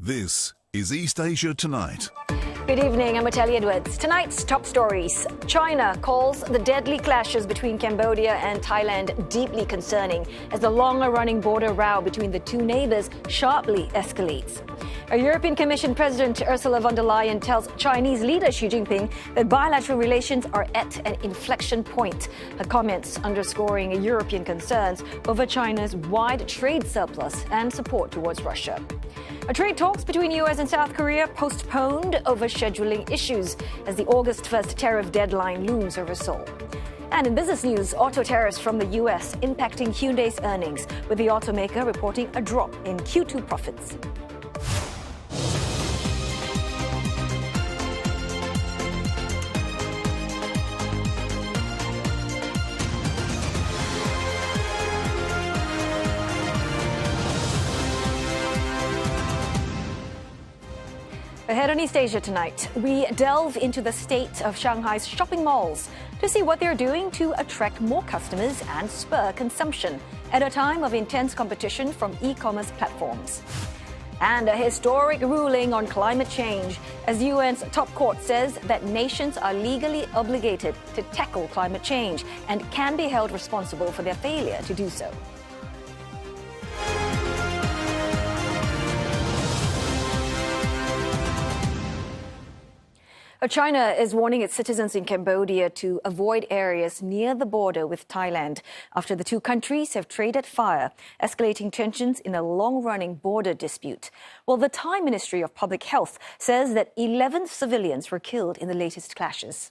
This is East Asia Tonight. Good evening, I'm Natalie Edwards. Tonight's top stories. China calls the deadly clashes between Cambodia and Thailand deeply concerning as the longer-running border row between the two neighbours sharply escalates. A European Commission President Ursula von der Leyen tells Chinese leader Xi Jinping that bilateral relations are at an inflection point. Her comments underscoring European concerns over China's wide trade surplus and support towards Russia. Trade talks between US and South Korea postponed over scheduling issues as the August 1st tariff deadline looms over Seoul. And in business news, auto tariffs from the US impacting Hyundai's earnings, with the automaker reporting a drop in Q2 profits. Ahead on East Asia tonight, we delve into the state of Shanghai's shopping malls to see what they're doing to attract more customers and spur consumption at a time of intense competition from e-commerce platforms. And a historic ruling on climate change as UN's top court says that nations are legally obligated to tackle climate change and can be held responsible for their failure to do so. China is warning its citizens in Cambodia to avoid areas near the border with Thailand after the two countries have traded fire, escalating tensions in a long-running border dispute. Well, the Thai Ministry of Public Health says that 11 civilians were killed in the latest clashes.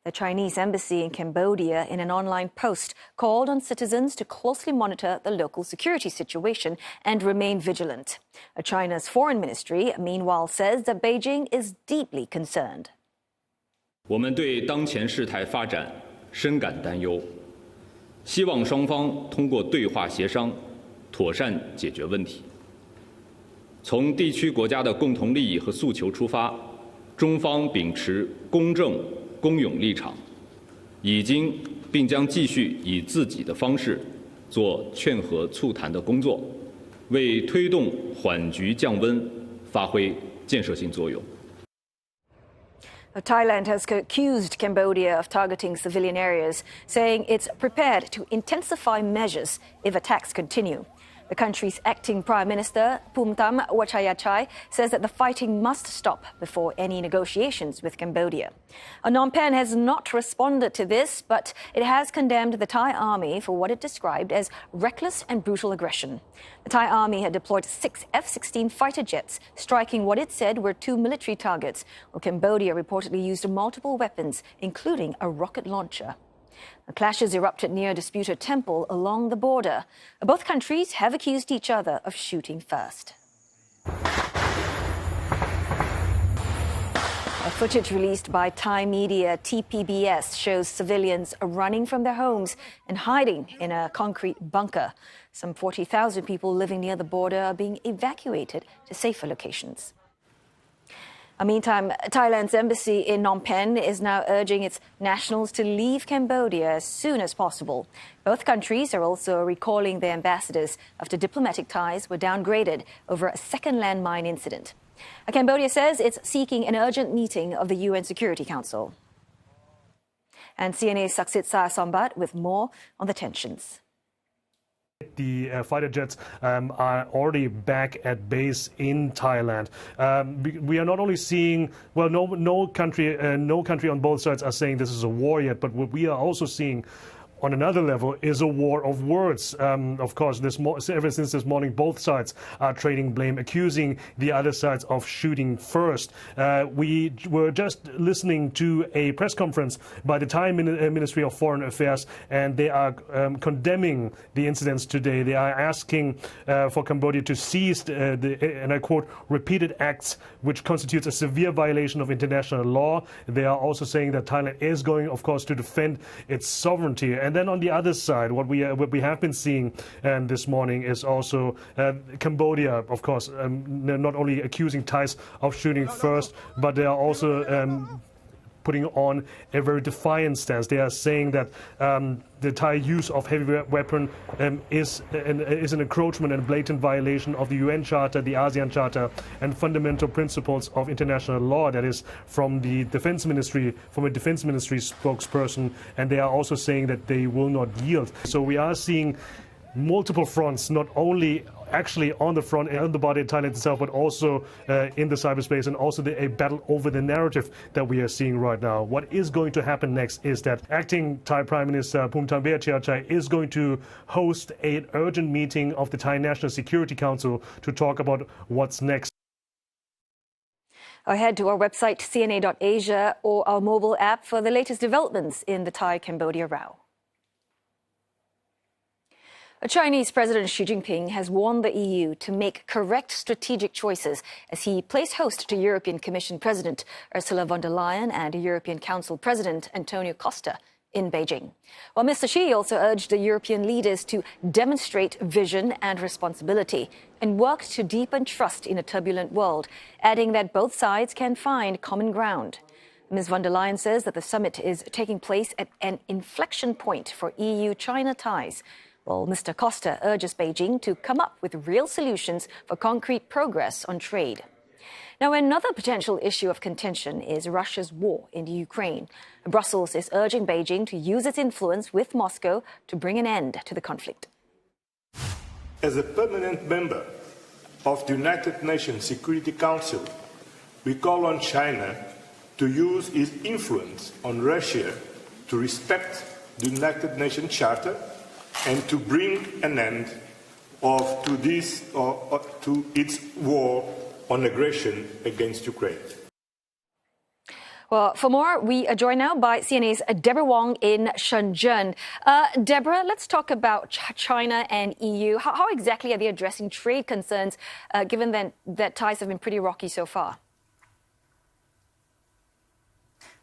The Chinese embassy in Cambodia, in an online post, called on citizens to closely monitor the local security situation and remain vigilant. China's foreign ministry, meanwhile, says that Beijing is deeply concerned. 我们对当前事态发展深感担忧，希望双方通过对话协商，妥善解决问题。从地区国家的共同利益和诉求出发，中方秉持公正 公勇立场，已经并将继续以自己的方式做劝和促谈的工作，为推动缓局降温发挥建设性作用。 Thailand has accused Cambodia of targeting civilian areas, saying it's prepared to intensify measures if attacks continue. The country's acting Prime Minister, Phumtham Wechayachai, says that the fighting must stop before any negotiations with Cambodia. Phnom Penh has not responded to this, but it has condemned the Thai army for what it described as reckless and brutal aggression. The Thai army had deployed 6 F-16 fighter jets, striking what it said were 2 military targets, while Cambodia reportedly used multiple weapons, including a rocket launcher. The clashes erupted near a disputed temple along the border. Both countries have accused each other of shooting first. Footage released by Thai media TPBS shows civilians running from their homes and hiding in a concrete bunker. Some 40,000 people living near the border are being evacuated to safer locations. Meantime, Thailand's embassy in Phnom Penh is now urging its nationals to leave Cambodia as soon as possible. Both countries are also recalling their ambassadors after diplomatic ties were downgraded over a second landmine incident. Cambodia says it's seeking an urgent meeting of the UN Security Council. And CNA's Saksit Sombat with more on the tensions. The fighter jets are already back at base in Thailand. We are not only seeing, well, no country on both sides are saying this is a war yet, but what we are also seeing on another level is a war of words. Of course, ever since this morning, both sides are trading blame, accusing the other sides of shooting first. We were just listening to a press conference by the Thai Ministry of Foreign Affairs, and they are condemning the incidents today. They are asking for Cambodia to cease and I quote, repeated acts which constitutes a severe violation of international law. They are also saying that Thailand is going, of course, to defend its sovereignty. And then on the other side, what we have been seeing this morning is also Cambodia, of course, not only accusing Thais of shooting first, but they are also putting on a very defiant stance. They are saying that the Thai use of heavy weapon is an encroachment and blatant violation of the UN Charter, the ASEAN Charter, and fundamental principles of international law. That is from the Defense Ministry, from a Defense Ministry spokesperson, and they are also saying that they will not yield. So we are seeing multiple fronts, not only actually on the front, on the body of Thailand itself, but also in the cyberspace, and also a battle over the narrative that we are seeing right now. What is going to happen next is that acting Thai Prime Minister Phumtham Wechayachai is going to host an urgent meeting of the Thai National Security Council to talk about what's next. Or head to our website, cna.asia, or our mobile app for the latest developments in the Thai-Cambodia row. Chinese President Xi Jinping has warned the EU to make correct strategic choices as he plays host to European Commission President Ursula von der Leyen and European Council President Antonio Costa in Beijing. While Mr. Xi also urged the European leaders to demonstrate vision and responsibility and work to deepen trust in a turbulent world, adding that both sides can find common ground. Ms. von der Leyen says that the summit is taking place at an inflection point for EU-China ties, while Mr. Costa urges Beijing to come up with real solutions for concrete progress on trade. Now, another potential issue of contention is Russia's war in Ukraine. Brussels is urging Beijing to use its influence with Moscow to bring an end to the conflict. As a permanent member of the United Nations Security Council, we call on China to use its influence on Russia to respect the United Nations Charter and to bring an end to its war on aggression against Ukraine. Well, for more, we are joined now by CNA's Deborah Wong in Shenzhen. Deborah, let's talk about China and EU. How exactly are they addressing trade concerns, given that ties have been pretty rocky so far?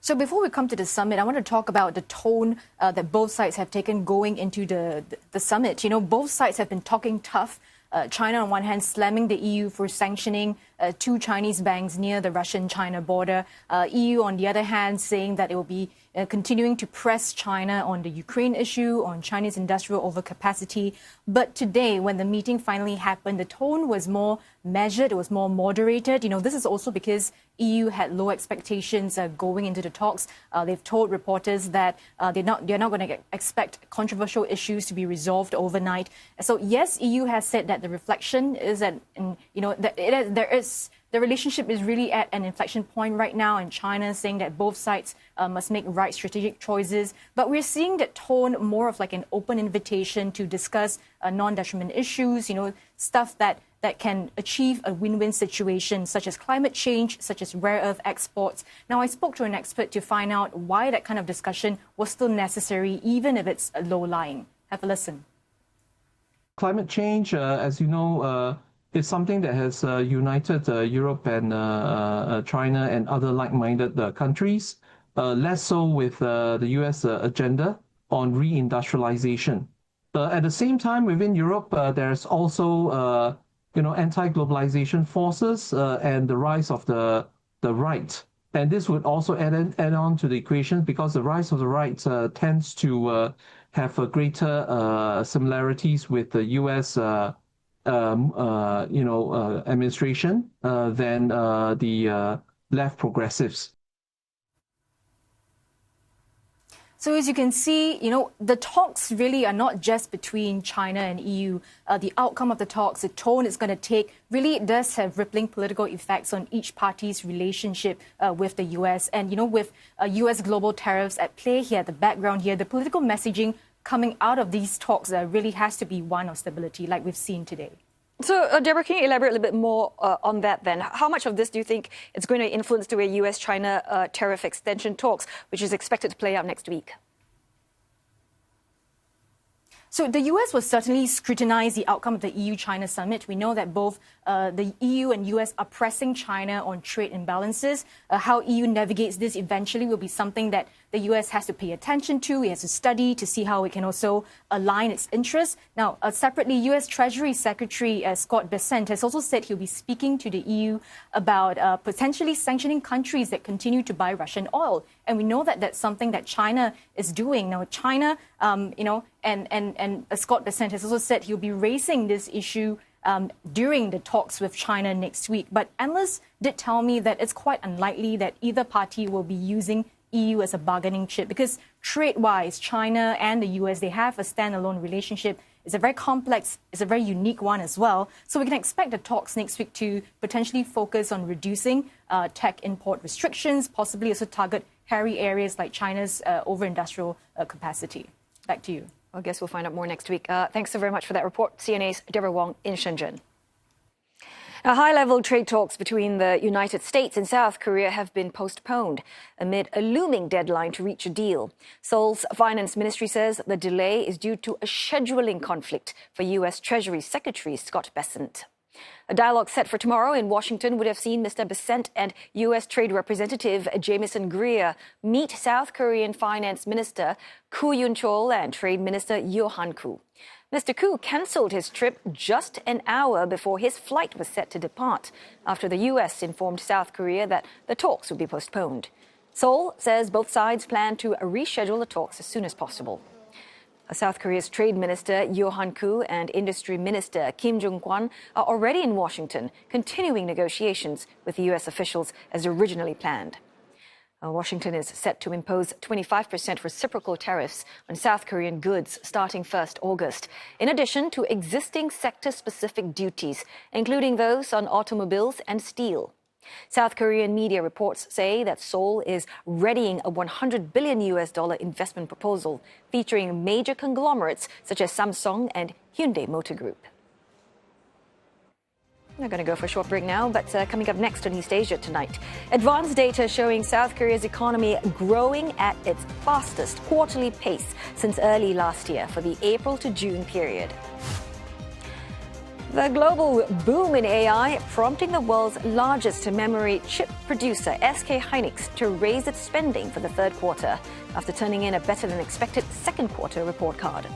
So before we come to the summit, I want to talk about the tone that both sides have taken going into the summit. You know, both sides have been talking tough. China, on one hand, slamming the EU for sanctioning two Chinese banks near the Russian-China border. EU, on the other hand, saying that it will be continuing to press China on the Ukraine issue, on Chinese industrial overcapacity. But today, when the meeting finally happened, the tone was more measured, it was more moderated. You know, this is also because EU had low expectations going into the talks. They've told reporters that they're not going to expect controversial issues to be resolved overnight. So yes, EU has said that the reflection is that, the relationship is really at an inflection point right now, and China is saying that both sides must make right strategic choices. But we're seeing that tone more of like an open invitation to discuss non-detriment issues, stuff that can achieve a win-win situation, such as climate change, such as rare earth exports. Now, I spoke to an expert to find out why that kind of discussion was still necessary, even if it's low-lying. Have a listen. Climate change, as you know, is something that has united Europe and China and other like-minded countries, less so with the US agenda on reindustrialization. At the same time, within Europe, there's also anti-globalization forces and the rise of the right. And this would also add on to the equation, because the rise of the right tends to have greater similarities with the US administration than the left progressives. So as you can see, the talks really are not just between China and EU. The outcome of the talks, the tone it's going to take, really does have rippling political effects on each party's relationship with the US. And, with US global tariffs at play here, the background here, the political messaging coming out of these talks really has to be one of stability, like we've seen today. So, Deborah, can you elaborate a little bit more on that then? How much of this do you think is going to influence the way US-China tariff extension talks, which is expected to play out next week? So the US will certainly scrutinize the outcome of the EU-China summit. We know that both the EU and US are pressing China on trade imbalances. How EU navigates this eventually will be something that the U.S. has to pay attention to. It has to study to see how it can also align its interests. Now, separately, U.S. Treasury Secretary Scott Bessent has also said he'll be speaking to the EU about potentially sanctioning countries that continue to buy Russian oil. And we know that that's something that China is doing. Now, China, and Scott Bessent has also said he'll be raising this issue during the talks with China next week. But analysts did tell me that it's quite unlikely that either party will be using EU as a bargaining chip because trade-wise, China and the US, they have a standalone relationship. It's a very complex, it's a very unique one as well. So we can expect the talks next week to potentially focus on reducing tech import restrictions, possibly also target hairy areas like China's over-industrial capacity. Back to you. I guess we'll find out more next week. Thanks so very much for that report. CNA's Deborah Wong in Shenzhen. Now, high-level trade talks between the United States and South Korea have been postponed amid a looming deadline to reach a deal. Seoul's finance ministry says the delay is due to a scheduling conflict for U.S. Treasury Secretary Scott Bessent. A dialogue set for tomorrow in Washington would have seen Mr. Bessent and U.S. Trade Representative Jamieson Greer meet South Korean Finance Minister Koo Yoon-chol and Trade Minister Yo Han-koo. Mr. Koo cancelled his trip just an hour before his flight was set to depart after the U.S. informed South Korea that the talks would be postponed. Seoul says both sides plan to reschedule the talks as soon as possible. South Korea's Trade Minister Yo Han-koo and Industry Minister Kim Jong-kwon are already in Washington, continuing negotiations with U.S. officials as originally planned. Washington is set to impose 25% reciprocal tariffs on South Korean goods starting 1st August, in addition to existing sector-specific duties, including those on automobiles and steel. South Korean media reports say that Seoul is readying a $100 billion investment proposal featuring major conglomerates such as Samsung and Hyundai Motor Group. We're going to go for a short break now, but coming up next on East Asia tonight, advanced data showing South Korea's economy growing at its fastest quarterly pace since early last year for the April to June period. The global boom in AI prompting the world's largest memory chip producer, SK Hynix, to raise its spending for the third quarter after turning in a better-than-expected second quarter report card.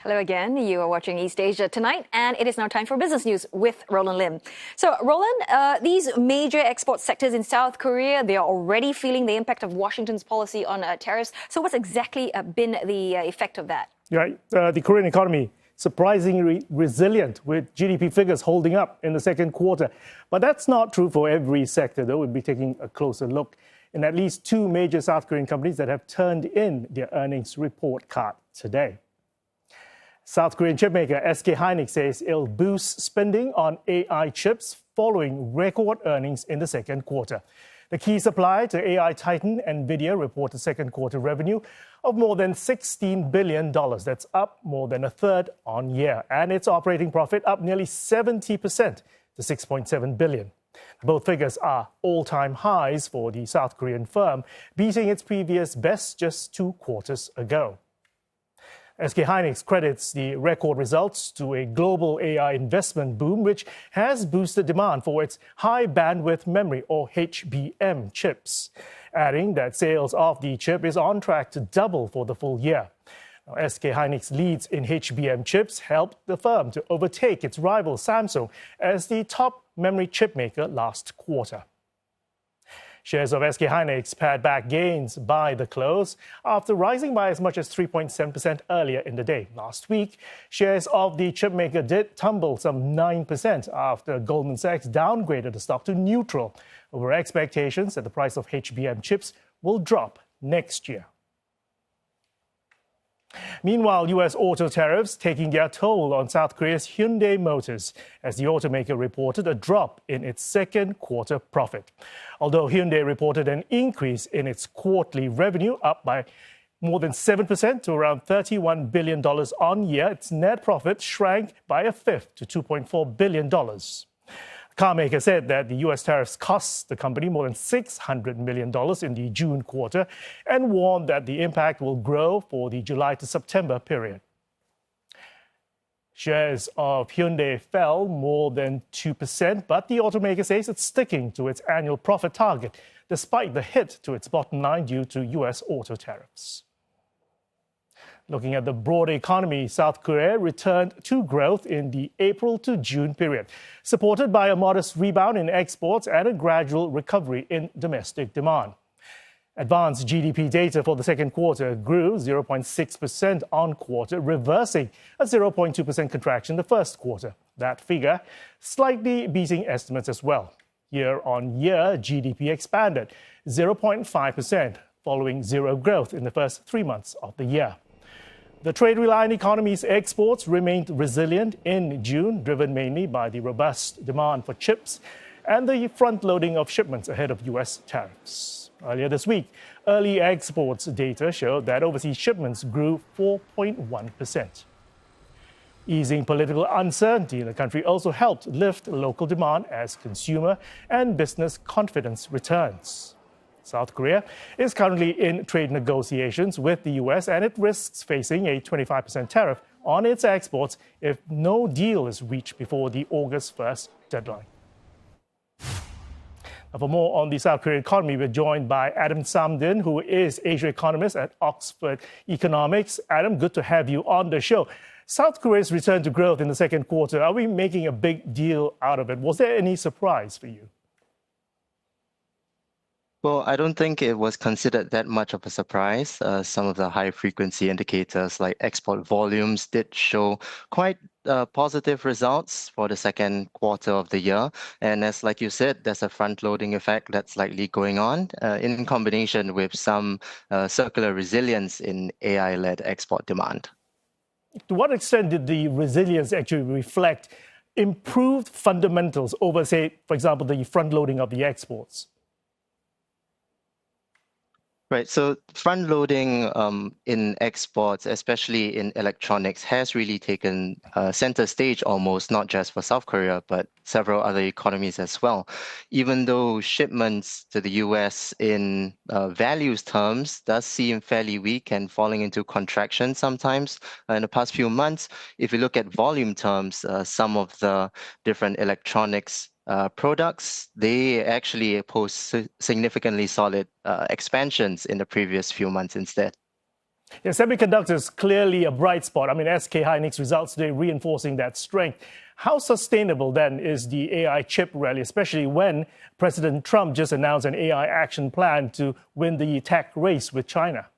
Hello again. You are watching East Asia Tonight, and it is now time for business news with Roland Lim. So, Roland, these major export sectors in South Korea, they are already feeling the impact of Washington's policy on tariffs. So what's exactly been the effect of that? Right. The Korean economy, surprisingly resilient, with GDP figures holding up in the second quarter. But that's not true for every sector, though. We'll be taking a closer look in at least two major South Korean companies that have turned in their earnings report card today. South Korean chipmaker SK Hynix says it'll boost spending on AI chips following record earnings in the second quarter. The key supplier to AI titan NVIDIA reported second quarter revenue of more than $16 billion. That's up more than a third on year. And its operating profit up nearly 70% to $6.7 billion. Both figures are all-time highs for the South Korean firm, beating its previous best just 2 quarters ago. SK Hynix credits the record results to a global AI investment boom, which has boosted demand for its high-bandwidth memory, or HBM, chips, adding that sales of the chip is on track to double for the full year. Now, SK Hynix leads in HBM chips helped the firm to overtake its rival Samsung as the top memory chip maker last quarter. Shares of SK Hynix pared back gains by the close after rising by as much as 3.7% earlier in the day. Last week, shares of the chipmaker did tumble some 9% after Goldman Sachs downgraded the stock to neutral over expectations that the price of HBM chips will drop next year. Meanwhile, U.S. auto tariffs taking their toll on South Korea's Hyundai Motors, as the automaker reported a drop in its second quarter profit. Although Hyundai reported an increase in its quarterly revenue, up by more than 7% to around $31 billion on year, its net profit shrank by a fifth to $2.4 billion. Car maker said that the U.S. tariffs cost the company more than $600 million in the June quarter and warned that the impact will grow for the July to September period. Shares of Hyundai fell more than 2%, but the automaker says it's sticking to its annual profit target, despite the hit to its bottom line due to U.S. auto tariffs. Looking at the broader economy, South Korea returned to growth in the April to June period, supported by a modest rebound in exports and a gradual recovery in domestic demand. Advanced GDP data for the second quarter grew 0.6% on quarter, reversing a 0.2% contraction in the first quarter. That figure slightly beating estimates as well. Year-on-year, GDP expanded 0.5%, following zero growth in the first 3 months of the year. The trade-reliant economy's exports remained resilient in June, driven mainly by the robust demand for chips and the front-loading of shipments ahead of U.S. tariffs. Earlier this week, early exports data showed that overseas shipments grew 4.1%. Easing political uncertainty in the country also helped lift local demand as consumer and business confidence returns. South Korea is currently in trade negotiations with the U.S. and it risks facing a 25% tariff on its exports if no deal is reached before the August 1st deadline. Now, for more on the South Korean economy, we're joined by Adam Samdin, who is Asia economist at Oxford Economics. Adam, good to have you on the show. South Korea's return to growth in the second quarter, are we making a big deal out of it? Was there any surprise for you? Well, I don't think it was considered that much of a surprise. Some of the high-frequency indicators like export volumes did show quite positive results for the second quarter of the year. And as like you said, there's a front-loading effect that's likely going on in combination with some circular resilience in AI-led export demand. To what extent did the resilience actually reflect improved fundamentals over, say, for example, the front-loading of the exports? Right. So front loading in exports, especially in electronics, has really taken center stage almost, not just for South Korea, but several other economies as well. Even though shipments to the US in values terms does seem fairly weak and falling into contraction sometimes in the past few months, if you look at volume terms, some of the different electronics products, they actually post significantly solid expansions in the previous few months instead. Yeah, semiconductors clearly a bright spot. I mean, SK Hynix results today reinforcing that strength. How sustainable then is the AI chip rally, especially when President Trump just announced an AI action plan to win the tech race with China?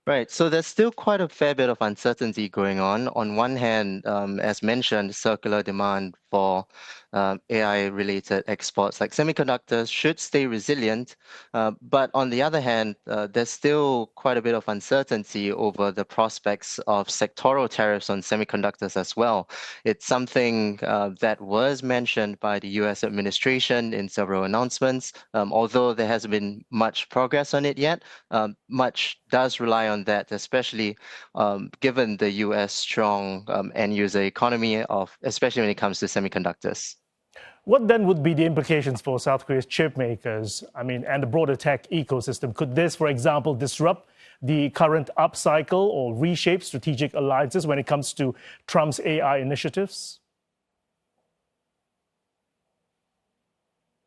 Right. So there's still quite a fair bit of uncertainty going on. On one hand, as mentioned, circular demand for AI-related exports like semiconductors should stay resilient. But on the other hand, there's still quite a bit of uncertainty over the prospects of sectoral tariffs on semiconductors as well. It's something that was mentioned by the US administration in several announcements. Although there hasn't been much progress on it yet, much does rely on that, especially given the US strong end-user economy, especially when it comes to semiconductors. What then would be the implications for South Korea's chip makers, and the broader tech ecosystem? Could this, for example, disrupt the current upcycle or reshape strategic alliances when it comes to Trump's AI initiatives?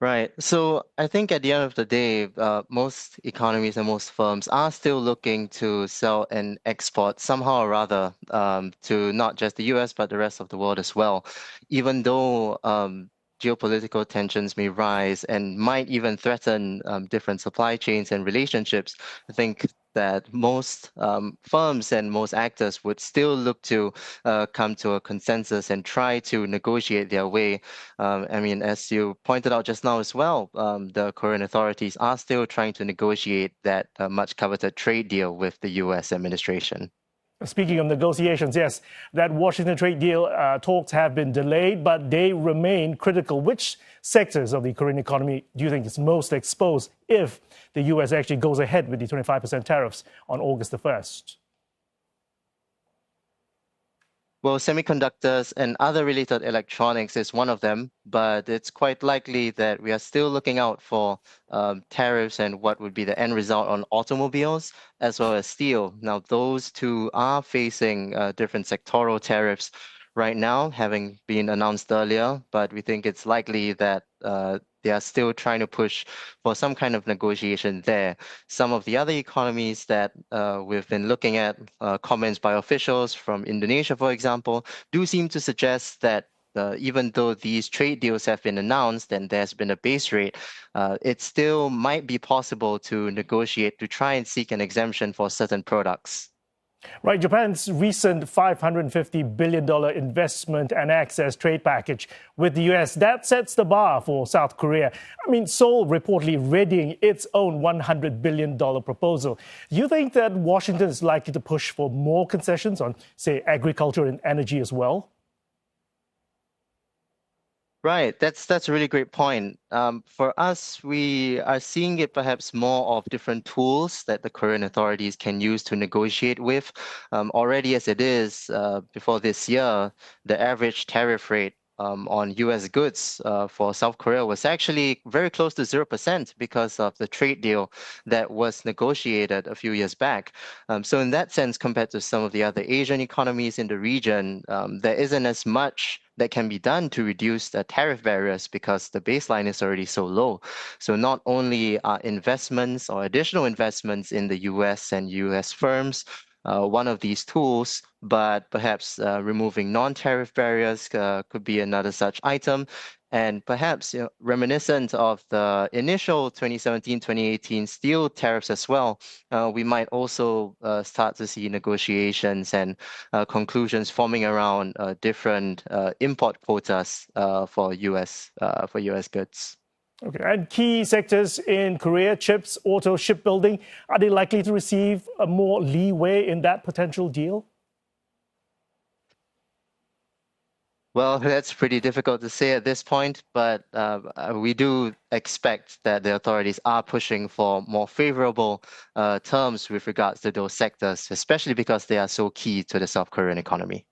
Right. So I think at the end of the day, most economies and most firms are still looking to sell and export somehow or rather to not just the US, but the rest of the world as well. Even though geopolitical tensions may rise and might even threaten different supply chains and relationships, I think that most firms and most actors would still look to come to a consensus and try to negotiate their way. As you pointed out just now as well, the Korean authorities are still trying to negotiate that much coveted trade deal with the US administration. Speaking of negotiations, yes, that Washington trade deal talks have been delayed, but they remain critical. Which sectors of the Korean economy do you think is most exposed if the U.S. actually goes ahead with the 25% tariffs on August the 1st? Well, semiconductors and other related electronics is one of them, but it's quite likely that we are still looking out for tariffs and what would be the end result on automobiles as well as steel. Now, those two are facing different sectoral tariffs right now, having been announced earlier, but we think it's likely that they are still trying to push for some kind of negotiation there. Some of the other economies that we've been looking at, comments by officials from Indonesia, for example, do seem to suggest that even though these trade deals have been announced and there's been a base rate, it still might be possible to negotiate to try and seek an exemption for certain products. Right, Japan's recent $550 billion investment and access trade package with the US, that sets the bar for South Korea. I mean, Seoul reportedly readying its own $100 billion proposal. Do you think that Washington is likely to push for more concessions on, say, agriculture and energy as well? Right, that's a really great point. For us, we are seeing it perhaps more of different tools that the Korean authorities can use to negotiate with. Already as it is, before this year, the average tariff rate on US goods for South Korea was actually very close to 0% because of the trade deal that was negotiated a few years back. So in that sense, compared to some of the other Asian economies in the region, there isn't as much that can be done to reduce the tariff barriers because the baseline is already so low. So not only are investments or additional investments in the US and US firms one of these tools, but perhaps removing non-tariff barriers could be another such item. And perhaps reminiscent of the initial 2017-2018 steel tariffs as well, we might also start to see negotiations and conclusions forming around different import quotas for US goods. Okay, and key sectors in Korea, chips, auto, shipbuilding, are they likely to receive more leeway in that potential deal? Well, that's pretty difficult to say at this point, but we do expect that the authorities are pushing for more favorable terms with regards to those sectors, especially because they are so key to the South Korean economy.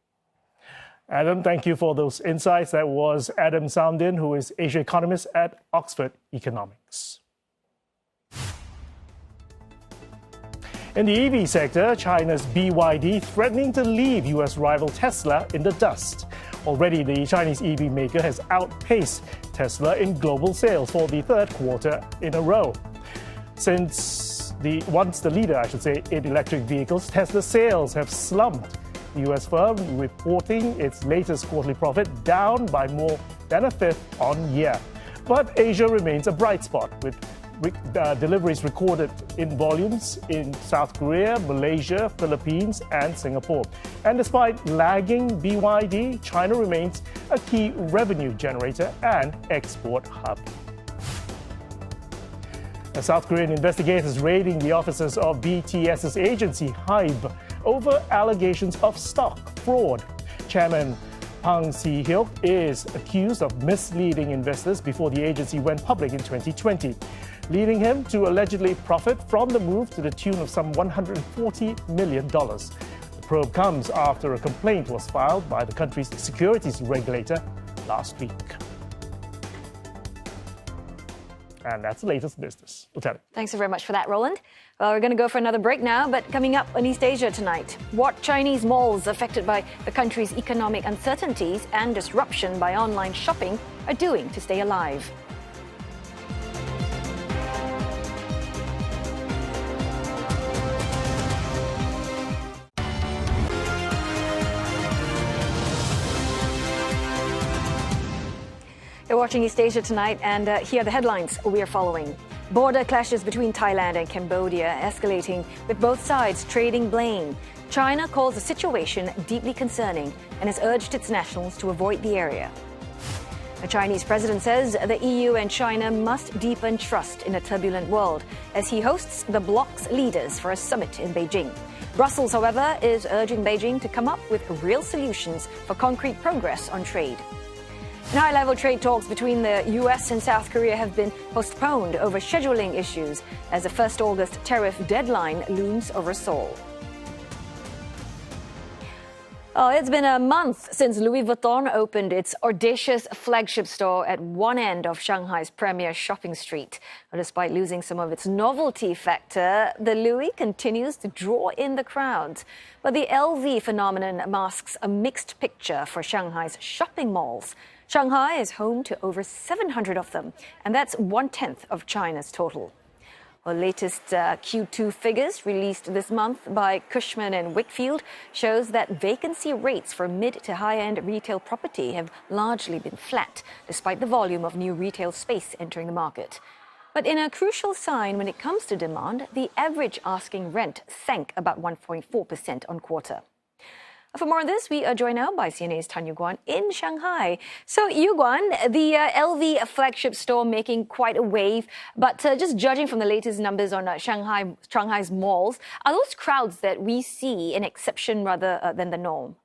Adam, thank you for those insights. That was Adam Soundin, who is Asia economist at Oxford Economics. In the EV sector, China's BYD threatening to leave US rival Tesla in the dust. Already, the Chinese EV maker has outpaced Tesla in global sales for the third quarter in a row. Once the leader, in electric vehicles, Tesla sales have slumped. The US firm reporting its latest quarterly profit down by more than a fifth on year. But Asia remains a bright spot, with deliveries recorded in volumes in South Korea, Malaysia, Philippines, and Singapore. And despite lagging BYD, China remains a key revenue generator and export hub. South Korean investigators raiding the offices of BTS's agency HYBE over allegations of stock fraud. Chairman Pang Si-hyuk is accused of misleading investors before the agency went public in 2020, leading him to allegedly profit from the move to the tune of some $140 million. The probe comes after a complaint was filed by the country's securities regulator last week. And that's the latest business. Lieutenant. Thanks very much for that, Roland. Well, we're going to go for another break now, but coming up on East Asia tonight, what Chinese malls affected by the country's economic uncertainties and disruption by online shopping are doing to stay alive. You're watching East Asia tonight, and here are the headlines we are following. Border clashes between Thailand and Cambodia escalating, with both sides trading blame. China calls the situation deeply concerning and has urged its nationals to avoid the area. The Chinese president says the EU and China must deepen trust in a turbulent world as he hosts the bloc's leaders for a summit in Beijing. Brussels, however, is urging Beijing to come up with real solutions for concrete progress on trade. And high-level trade talks between the US and South Korea have been postponed over scheduling issues as the 1st August tariff deadline looms over Seoul. Oh, it's been a month since Louis Vuitton opened its audacious flagship store at one end of Shanghai's premier shopping street. Despite losing some of its novelty factor, the Louis continues to draw in the crowds. But the LV phenomenon masks a mixed picture for Shanghai's shopping malls. Shanghai is home to over 700 of them, and that's 1/10 of China's total. Well, latest Q2 figures released this month by Cushman & Wakefield shows that vacancy rates for mid to high-end retail property have largely been flat, despite the volume of new retail space entering the market. But in a crucial sign when it comes to demand, the average asking rent sank about 1.4% on quarter. For more on this, we are joined now by CNA's Tan Yuguan in Shanghai. So, Yuguan, the LV flagship store making quite a wave, but just judging from the latest numbers on Shanghai's malls, are those crowds that we see an exception rather than the norm?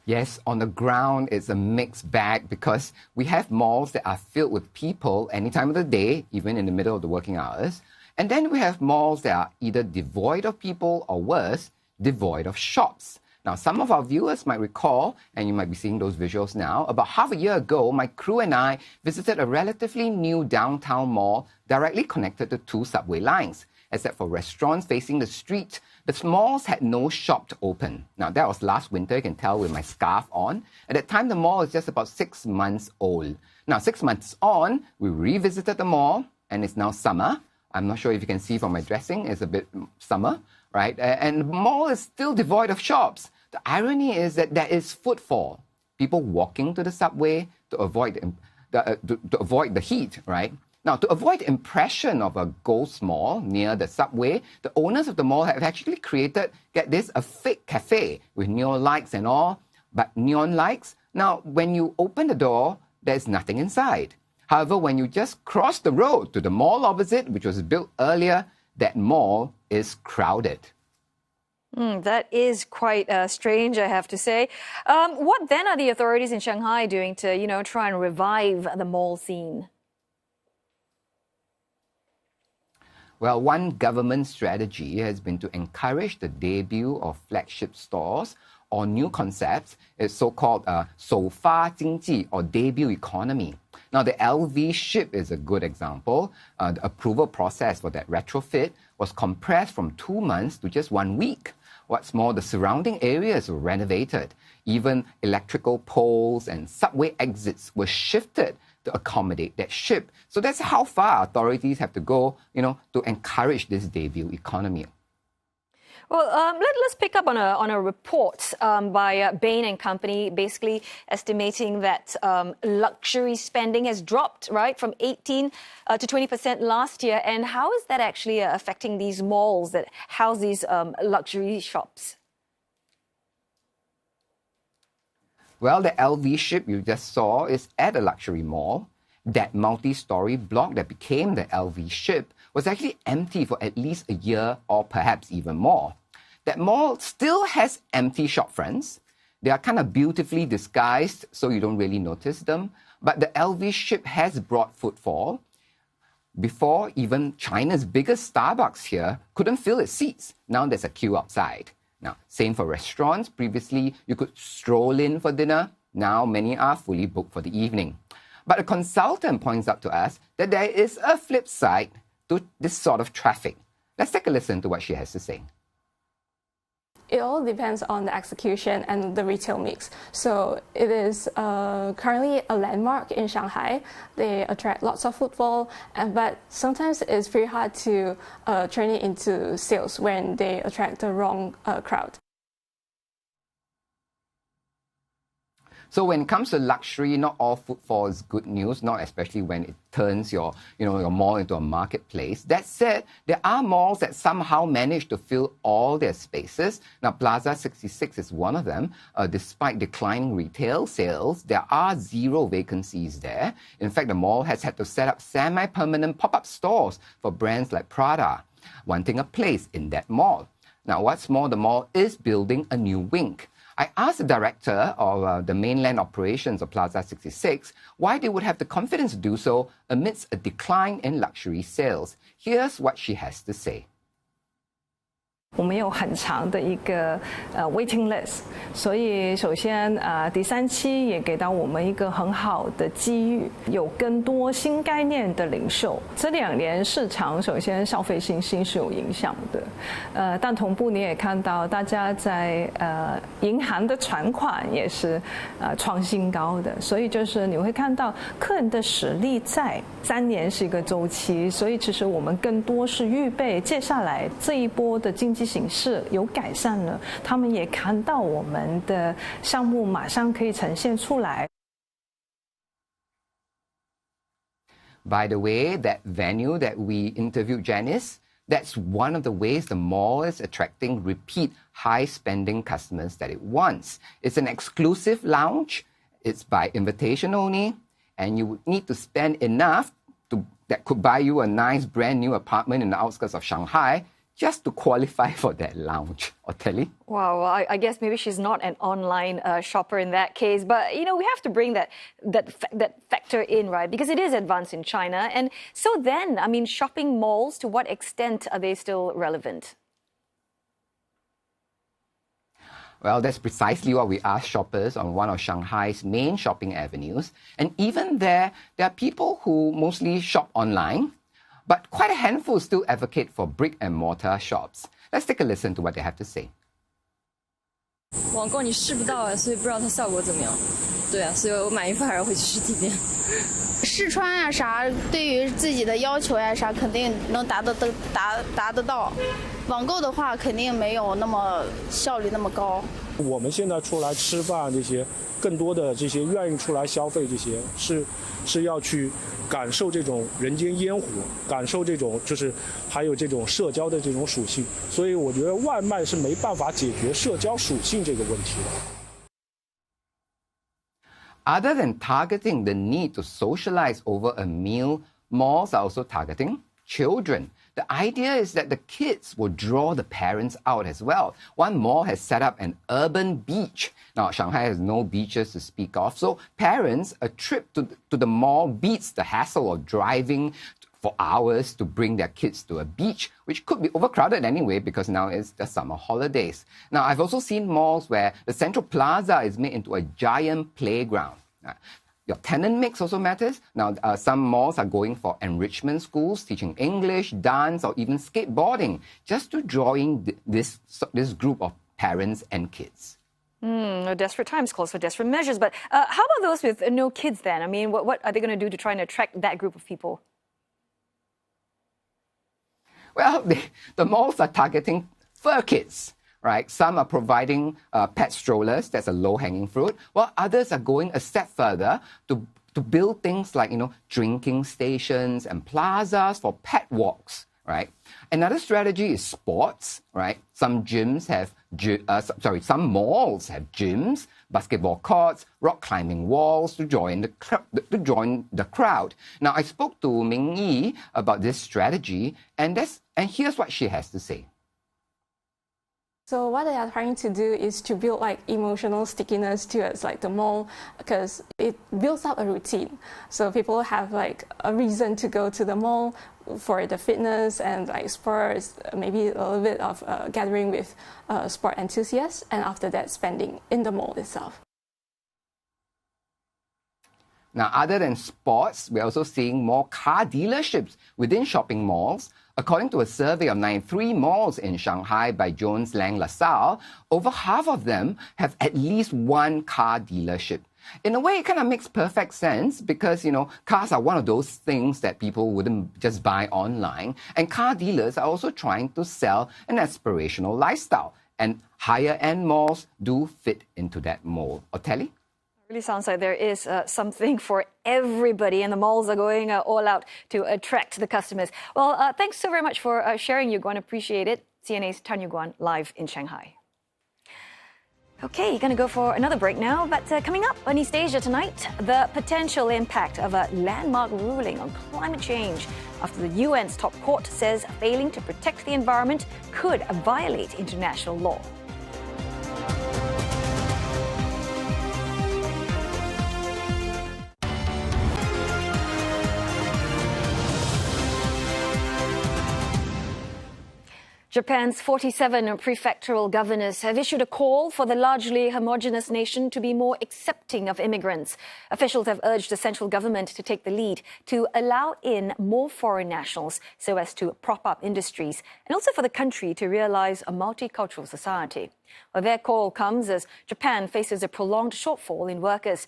Yes, on the ground, it's a mixed bag because we have malls that are filled with people any time of the day, even in the middle of the working hours. And then we have malls that are either devoid of people or worse, devoid of shops. Now, some of our viewers might recall, and you might be seeing those visuals now, about half a year ago, my crew and I visited a relatively new downtown mall directly connected to 2 subway lines. Except for restaurants facing the street, the malls had no shop to open. Now, that was last winter, you can tell with my scarf on. At that time, the mall was just about 6 months old. Now, 6 months on, we revisited the mall, and it's now summer. I'm not sure if you can see from my dressing, it's a bit summer, right? And the mall is still devoid of shops. The irony is that there is footfall. People walking to the subway to avoid the heat, right? Now, to avoid the impression of a ghost mall near the subway, the owners of the mall have actually created, get this, a fake cafe with neon lights and all. But neon lights, now, when you open the door, there's nothing inside. However, when you just cross the road to the mall opposite, which was built earlier, that mall is crowded. That is quite strange, I have to say. What then are the authorities in Shanghai doing to, try and revive the mall scene? Well, one government strategy has been to encourage the debut of flagship stores or new concepts. It's so-called 首发经济 or debut economy. Now, the LV ship is a good example. The approval process for that retrofit was compressed from 2 months to just 1 week. What's more, the surrounding areas were renovated. Even electrical poles and subway exits were shifted to accommodate that ship. So that's how far authorities have to go, to encourage this debut economy. Well, let's pick up on a report by Bain & Company, basically estimating that luxury spending has dropped, right, from 18 to 20% last year. And how is that actually affecting these malls that house these luxury shops? Well, the LV ship you just saw is at a luxury mall. That multi-story block that became the LV ship was actually empty for at least a year or perhaps even more. That mall still has empty shop fronts. They are kind of beautifully disguised, so you don't really notice them. But the LV ship has brought footfall. Before, even China's biggest Starbucks here couldn't fill its seats. Now there's a queue outside. Now, same for restaurants. Previously, you could stroll in for dinner. Now, many are fully booked for the evening. But a consultant points out to us that there is a flip side to this sort of traffic. Let's take a listen to what she has to say. It all depends on the execution and the retail mix. So it is currently a landmark in Shanghai. They attract lots of footfall, but sometimes it's very hard to turn it into sales when they attract the wrong crowd. So when it comes to luxury, not all footfall is good news, not especially when it turns your mall into a marketplace. That said, there are malls that somehow manage to fill all their spaces. Now, Plaza 66 is one of them. Despite declining retail sales, there are 0 vacancies there. In fact, the mall has had to set up semi-permanent pop-up stores for brands like Prada, wanting a place in that mall. Now, what's more, the mall is building a new wing. I asked the director of the mainland operations of Plaza 66 why they would have the confidence to do so amidst a decline in luxury sales. Here's what she has to say. 我们有很长的一个waiting list， 所以首先第三期也给到我们一个很好的机遇，有更多新概念的零售。这2年市场首先消费信心是有影响的，但同步你也看到大家在银行的存款也是创新高的，所以就是你会看到客人的实力在3年是一个周期，所以其实我们更多是预备接下来这一波的经济形势有改善了，他们也看到我们的项目马上可以呈现出来。By the way, that venue that we interviewed Janice, that's one of the ways the mall is attracting repeat high-spending customers that it wants. It's an exclusive lounge. It's by invitation only, and you would need to spend enough that could buy you a nice brand new apartment in the outskirts of Shanghai just to qualify for that lounge. Or Telly? Wow, well, I guess maybe she's not an online shopper in that case. But, you know, we have to bring that factor in, right? Because it is advanced in China. And so then, I mean, shopping malls, to what extent are they still relevant? Well, that's precisely what we asked shoppers on one of Shanghai's main shopping avenues. And even there are people who mostly shop online, but quite a handful still advocate for brick and mortar shops. Let's take a listen to what they have to say. 网购你试不到啊，所以不知道它效果怎么样。对啊，所以我买衣服还是会去实体店。试穿呀啥，对于自己的要求呀啥，肯定能达得到。网购的话，肯定没有那么效率那么高。我们现在出来吃饭这些，更多的这些愿意出来消费这些，是要去感受这种人间烟火，感受这种就是还有这种社交的这种属性。所以我觉得外卖是没办法解决社交属性这个问题的。Other than targeting the need to socialize over a meal, malls are also targeting children. The idea is that the kids will draw the parents out as well. One mall has set up an urban beach. Now, Shanghai has no beaches to speak of, so parents, a trip to the mall beats the hassle of driving for hours to bring their kids to a beach, which could be overcrowded anyway because now it's the summer holidays. Now, I've also seen malls where the central plaza is made into a giant playground. Your tenant mix also matters. Now, some malls are going for enrichment schools, teaching English, dance, or even skateboarding, just to draw in this group of parents and kids. Desperate times calls for desperate measures. But how about those with no kids then? I mean, what are they going to do to try and attract that group of people? Well, the malls are targeting fur kids, right? Some are providing pet strollers. That's a low-hanging fruit. While others are going a step further to build things like, drinking stations and plazas for pet walks, right? Another strategy is sports, right? Some malls have gyms, basketball courts, rock climbing walls to join the crowd. Now, I spoke to Ming Yi about this strategy, and here's what she has to say. So what they are trying to do is to build like emotional stickiness towards like the mall, because it builds up a routine. So people have like a reason to go to the mall for the fitness and like sports, maybe a little bit of gathering with sport enthusiasts, and after that spending in the mall itself. Now, other than sports, we're also seeing more car dealerships within shopping malls. According to a survey of 93 malls in Shanghai by Jones Lang LaSalle, over half of them have at least one car dealership. In a way, it kind of makes perfect sense because, cars are one of those things that people wouldn't just buy online. And car dealers are also trying to sell an aspirational lifestyle. And higher-end malls do fit into that mold. Otelli? Really sounds like there is something for everybody, and the malls are going all out to attract the customers. Well, thanks so very much for sharing, Yuguan. Appreciate it. CNA's Tan Yuguan live in Shanghai. Okay, going to go for another break now, but coming up on East Asia tonight, the potential impact of a landmark ruling on climate change after the UN's top court says failing to protect the environment could violate international law. Japan's 47 prefectural governors have issued a call for the largely homogenous nation to be more accepting of immigrants. Officials have urged the central government to take the lead to allow in more foreign nationals so as to prop up industries and also for the country to realize a multicultural society. Well, their call comes as Japan faces a prolonged shortfall in workers,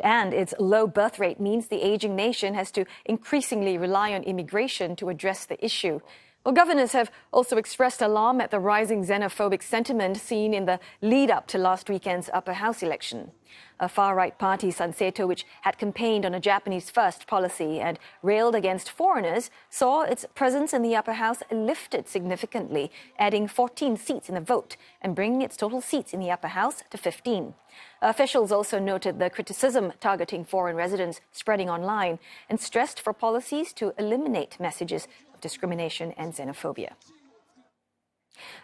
and its low birth rate means the aging nation has to increasingly rely on immigration to address the issue. Well, governors have also expressed alarm at the rising xenophobic sentiment seen in the lead-up to last weekend's upper house election. A far-right party, Sanseto, which had campaigned on a Japanese-first policy and railed against foreigners, saw its presence in the upper house lifted significantly, adding 14 seats in the vote and bringing its total seats in the upper house to 15. Officials also noted the criticism targeting foreign residents spreading online and stressed for policies to eliminate messages of discrimination and xenophobia.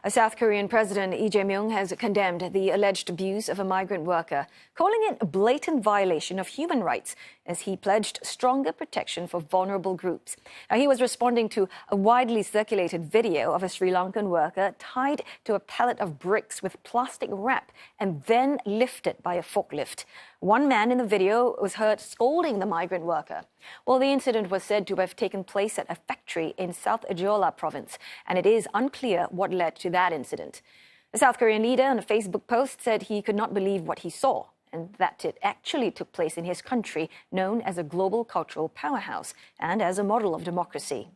A South Korean President Lee Jae-myung has condemned the alleged abuse of a migrant worker, calling it a blatant violation of human rights as he pledged stronger protection for vulnerable groups. Now, he was responding to a widely circulated video of a Sri Lankan worker tied to a pallet of bricks with plastic wrap and then lifted by a forklift. One man in the video was heard scolding the migrant worker. Well, the incident was said to have taken place at a factory in South Jeolla province, and it is unclear what led to that incident. The South Korean leader in a Facebook post said he could not believe what he saw, and that it actually took place in his country, known as a global cultural powerhouse and as a model of democracy.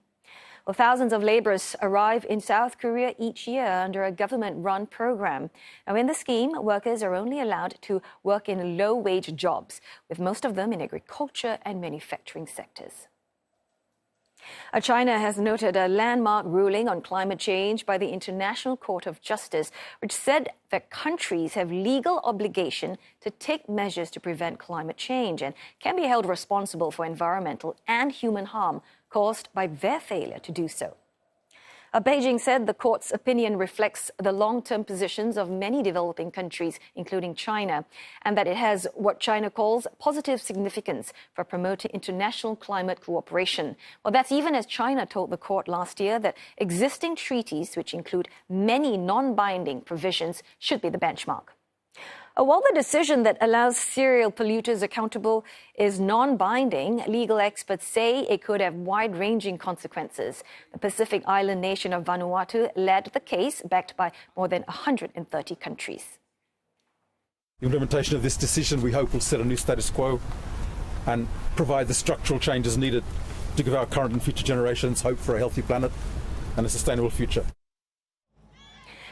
Well, thousands of labourers arrive in South Korea each year under a government-run program. Now, in the scheme, workers are only allowed to work in low-wage jobs, with most of them in agriculture and manufacturing sectors. China has noted a landmark ruling on climate change by the International Court of Justice, which said that countries have legal obligation to take measures to prevent climate change and can be held responsible for environmental and human harm caused by their failure to do so. Beijing said the court's opinion reflects the long-term positions of many developing countries, including China, and that it has what China calls positive significance for promoting international climate cooperation. Well, that's even as China told the court last year that existing treaties, which include many non-binding provisions, should be the benchmark. While the decision that allows serial polluters accountable is non-binding, legal experts say it could have wide-ranging consequences. The Pacific island nation of Vanuatu led the case, backed by more than 130 countries. The implementation of this decision, we hope, will set a new status quo and provide the structural changes needed to give our current and future generations hope for a healthy planet and a sustainable future.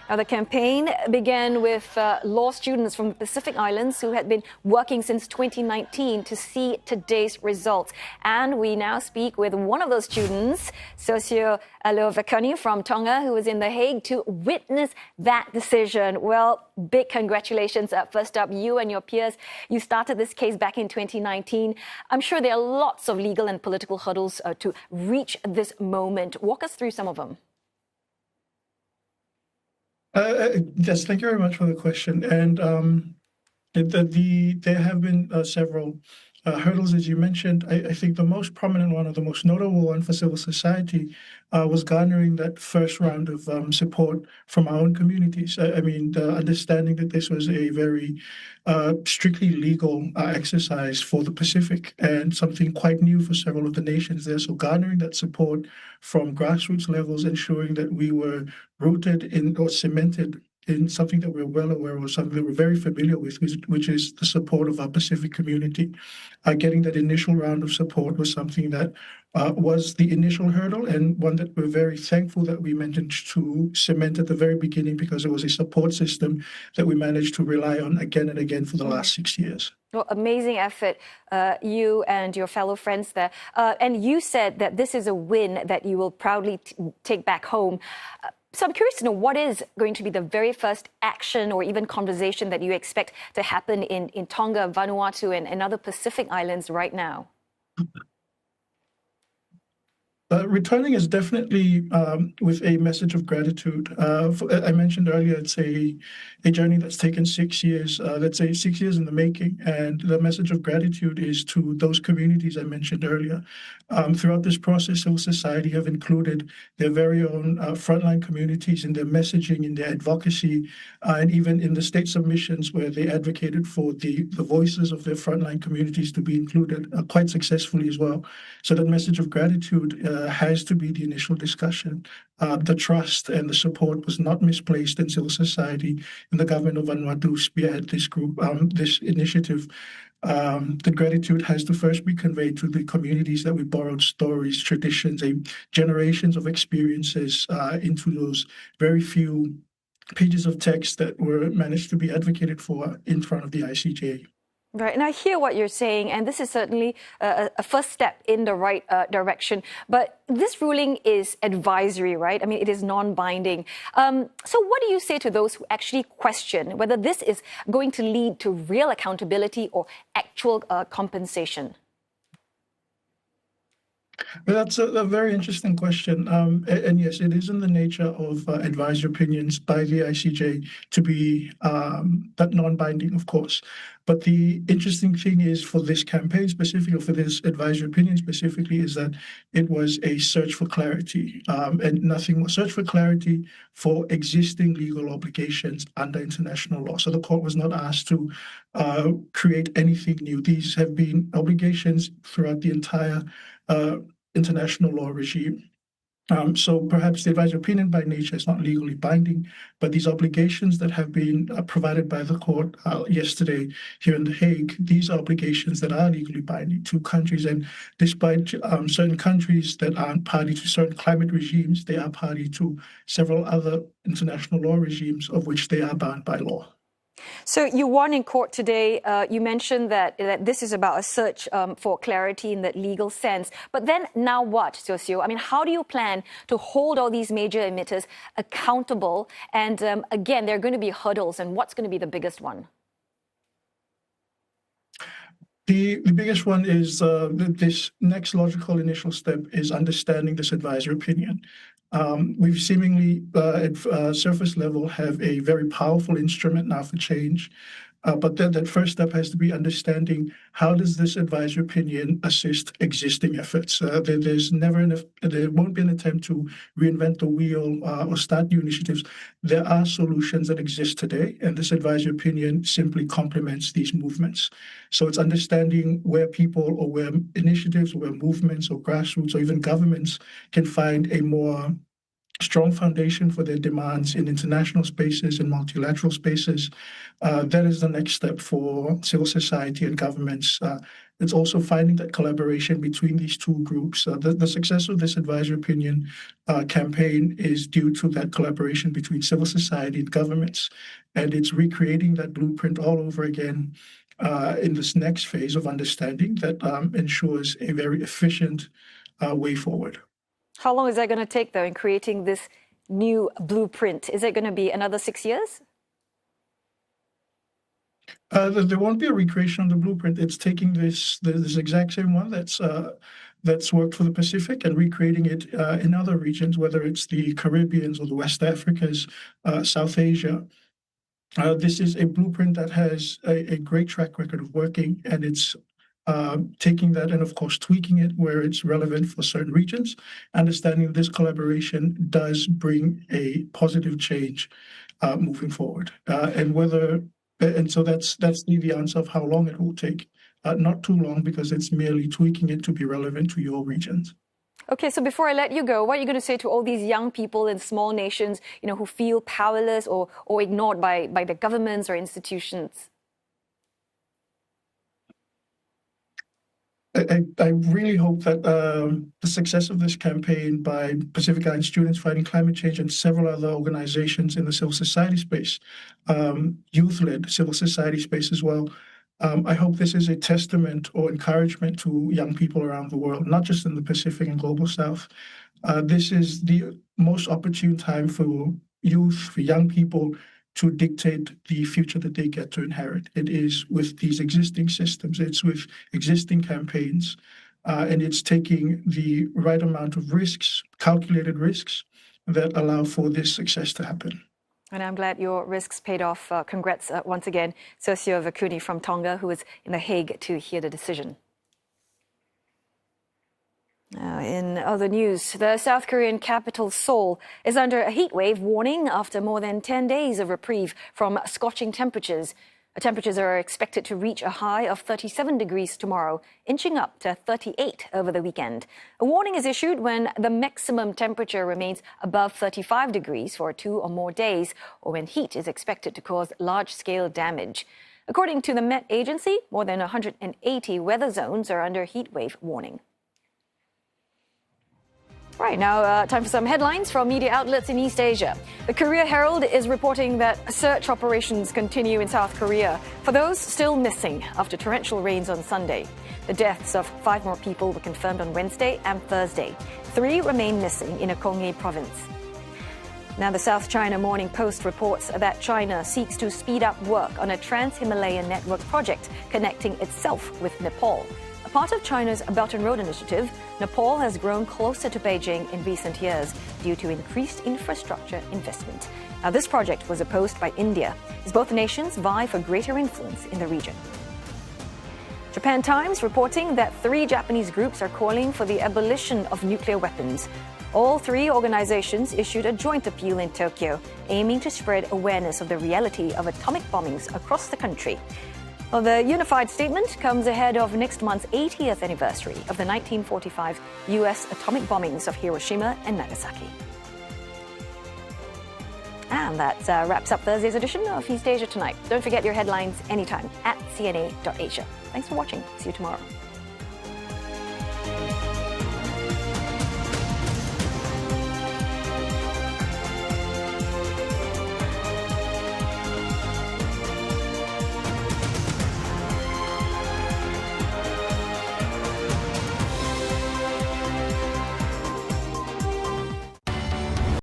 Now, the campaign began with law students from the Pacific Islands who had been working since 2019 to see today's results. And we now speak with one of those students, Sosio Alovakani from Tonga, who was in The Hague to witness that decision. Well, big congratulations. First up, you and your peers, you started this case back in 2019. I'm sure there are lots of legal and political hurdles to reach this moment. Walk us through some of them. Yes, thank you very much for the question. And there have been several hurdles, as you mentioned. I think the most prominent one, or the most notable one for civil society, was garnering that first round of support from our own communities. I mean, the understanding that this was a very strictly legal exercise for the Pacific and something quite new for several of the nations there. So garnering that support from grassroots levels, ensuring that we were rooted in or cemented in something that we're well aware of, something that we're very familiar with, which is the support of our Pacific community. Getting that initial round of support was something that was the initial hurdle, and one that we're very thankful that we managed to cement at the very beginning, because it was a support system that we managed to rely on again and again for the last 6 years. Well, amazing effort, you and your fellow friends there. And you said that this is a win that you will proudly take back home. So I'm curious to know, what is going to be the very first action or even conversation that you expect to happen in Tonga, Vanuatu, and other Pacific islands right now? Returning is definitely with a message of gratitude. I mentioned earlier, it's a journey that's taken 6 years, let's say 6 years in the making. And the message of gratitude is to those communities I mentioned earlier. Throughout this process, civil society have included their very own frontline communities in their messaging, in their advocacy, and even in the state submissions where they advocated for the voices of their frontline communities to be included quite successfully as well. So that message of gratitude has to be the initial discussion. The trust and the support was not misplaced in civil society, and the government of Vanuatu spearhead this group, this initiative. The gratitude has to first be conveyed to the communities that we borrowed stories, traditions, generations of experiences into those very few pages of text that were managed to be advocated for in front of the ICJ. Right, and I hear what you're saying, and this is certainly a first step in the right direction. But this ruling is advisory, right? I mean, it is non-binding. So what do you say to those who actually question whether this is going to lead to real accountability or actual compensation? Well, that's a very interesting question. And yes, it is in the nature of advisory opinions by the ICJ to be but non-binding, of course. But the interesting thing is for this campaign specifically, or for this advisory opinion specifically, is that it was a search for clarity and nothing more. Search for clarity for existing legal obligations under international law. So the court was not asked to create anything new. These have been obligations throughout the entire international law regime. So perhaps the advisory opinion by nature is not legally binding, but these obligations that have been provided by the court yesterday here in The Hague, these are obligations that are legally binding to countries. And despite certain countries that aren't party to certain climate regimes, they are party to several other international law regimes of which they are bound by law. So you won in court today. You mentioned that this is about a search for clarity in that legal sense. But then now what, Seo? I mean, how do you plan to hold all these major emitters accountable? And again, there are going to be hurdles. And what's going to be the biggest one? The biggest one is this next logical initial step is understanding this advisory opinion. We've seemingly, at surface level, have a very powerful instrument now for change. But then that first step has to be understanding how does this advisory opinion assist existing efforts. There won't be an attempt to reinvent the wheel or start new initiatives. There are solutions that exist today, and this advisory opinion simply complements these movements. So it's understanding where people or where initiatives or where movements or grassroots or even governments can find a more strong foundation for their demands in international spaces and multilateral spaces. That is the next step for civil society and governments. It's also finding that collaboration between these two groups. The success of this advisory opinion campaign is due to that collaboration between civil society and governments. And it's recreating that blueprint all over again in this next phase of understanding that ensures a very efficient way forward. How long is that going to take, though, in creating this new blueprint? Is it going to be another 6 years? There won't be a recreation of the blueprint. It's taking this exact same one that's worked for the Pacific and recreating it in other regions, whether it's the Caribbeans or the West Africas, South Asia. This is a blueprint that has a great track record of working, and it's taking that and, of course, tweaking it where it's relevant for certain regions, understanding this collaboration does bring a positive change moving forward. And so that's the answer of how long it will take. Not too long, because it's merely tweaking it to be relevant to your regions. Okay, so before I let you go, what are you going to say to all these young people in small nations, who feel powerless or ignored by their governments or institutions? I really hope that the success of this campaign by Pacific Island students fighting climate change and several other organizations in the civil society space, youth-led civil society space as well, I hope this is a testament or encouragement to young people around the world, not just in the Pacific and Global South. This is the most opportune time for youth, for young people, to dictate the future that they get to inherit. It is with these existing systems, it's with existing campaigns and it's taking the right amount of risks, calculated risks, that allow for this success to happen. And I'm glad your risks paid off. Congrats once again, Sosio Vakuni from Tonga, who is in The Hague to hear the decision. In other news, the South Korean capital Seoul is under a heatwave warning after more than 10 days of reprieve from scorching temperatures. The temperatures are expected to reach a high of 37 degrees tomorrow, inching up to 38 over the weekend. A warning is issued when the maximum temperature remains above 35 degrees for 2 or more days, or when heat is expected to cause large-scale damage. According to the Met Agency, more than 180 weather zones are under heatwave warning. Right, now time for some headlines from media outlets in East Asia. The Korea Herald is reporting that search operations continue in South Korea for those still missing after torrential rains on Sunday. The deaths of 5 more people were confirmed on Wednesday and Thursday. 3 remain missing in a Gyeonggi province. Now, the South China Morning Post reports that China seeks to speed up work on a Trans-Himalayan network project connecting itself with Nepal. Part of China's Belt and Road Initiative, Nepal has grown closer to Beijing in recent years due to increased infrastructure investment. Now, this project was opposed by India as both nations vie for greater influence in the region. Japan Times reporting that 3 Japanese groups are calling for the abolition of nuclear weapons. All 3 organizations issued a joint appeal in Tokyo, aiming to spread awareness of the reality of atomic bombings across the country. Well, the unified statement comes ahead of next month's 80th anniversary of the 1945 U.S. atomic bombings of Hiroshima and Nagasaki. And that wraps up Thursday's edition of East Asia Tonight. Don't forget your headlines anytime at cna.asia. Thanks for watching. See you tomorrow.